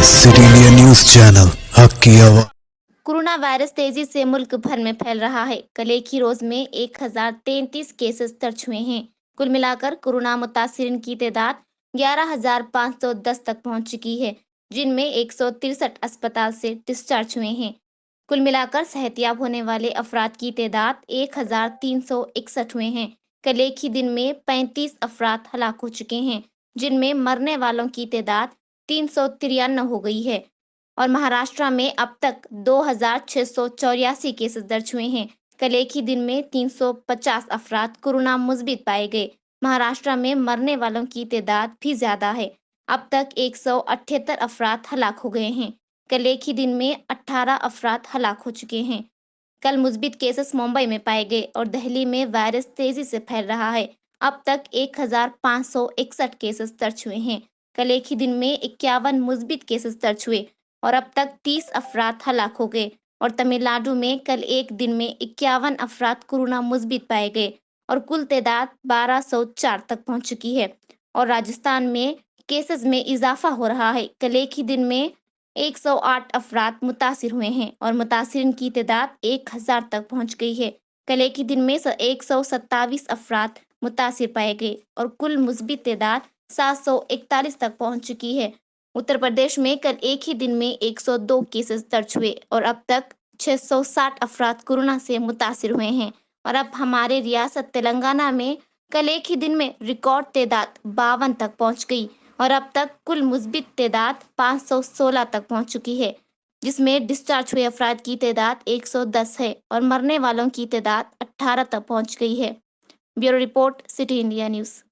City India news channel, हक की आवाज। कोरोना वायरस तेजी से मुल्क भर में फैल रहा है। कल एक ही रोज में 1033 केसेस दर्ज हुए हैं। कुल मिलाकर कोरोना मुतासिरीन की तादाद 11,510 तक पहुंच चुकी है, जिनमें 163 अस्पताल से डिस्चार्ज हुए हैं। कुल मिलाकर सेहतियाब होने वाले अफराद की तादाद 1,361 हुए हैं। कल एक ही दिन में 35 अफराद हलाक हो चुके हैं, जिनमें मरने वालों की तादाद 393 हो गई है। और महाराष्ट्र में अब तक 2,684 केसेस दर्ज हुए हैं। कल एक ही दिन में 350 अफराद कोरोना मुस्बित पाए गए। महाराष्ट्र में मरने वालों की तादाद भी ज्यादा है। अब तक 178 अफराद हलाक हो गए हैं। कल एक ही दिन में 18 अफराद हलाक हो चुके हैं। कल मुस्बित केसेस मुंबई में पाए गए और दिल्ली में वायरस तेजी से फैल रहा है। अब तक 1,561 केसेस दर्ज हुए हैं। कल एक ही दिन में 51 मुस्बित केसेस दर्ज हुए और अब तक 30 अफराद हलाक हो गए। और तमिलनाडु में कल एक दिन में 51 अफराद कोरोना मुस्बित पाए गए और कुल तादाद 1204 तक पहुंच चुकी है। और राजस्थान में केसेस में इजाफा हो रहा है। कल एक ही दिन में 108 अफराद मुतासिर हुए हैं और मुतासिरीन की तादाद 1000 तक पहुंच गई है। कल एक ही दिन में 127 अफराद मुतासिर पाए गए और कुल मुस्बित तादाद 741 तक पहुंच चुकी है। उत्तर प्रदेश में कल एक ही दिन में 102 केसेस दर्ज हुए और अब तक 660 अफराद कोरोना से मुतासिर हुए हैं। और अब हमारे रियासत तेलंगाना में कल एक ही दिन में रिकॉर्ड तादाद 52 तक पहुंच गई और अब तक कुल मुस्बित तादाद 516 तक पहुंच चुकी है, जिसमें डिस्चार्ज हुए अफराद की तादाद 110 है और मरने वालों की तादाद 18 तक पहुंच गई है। Bureau report, city India news.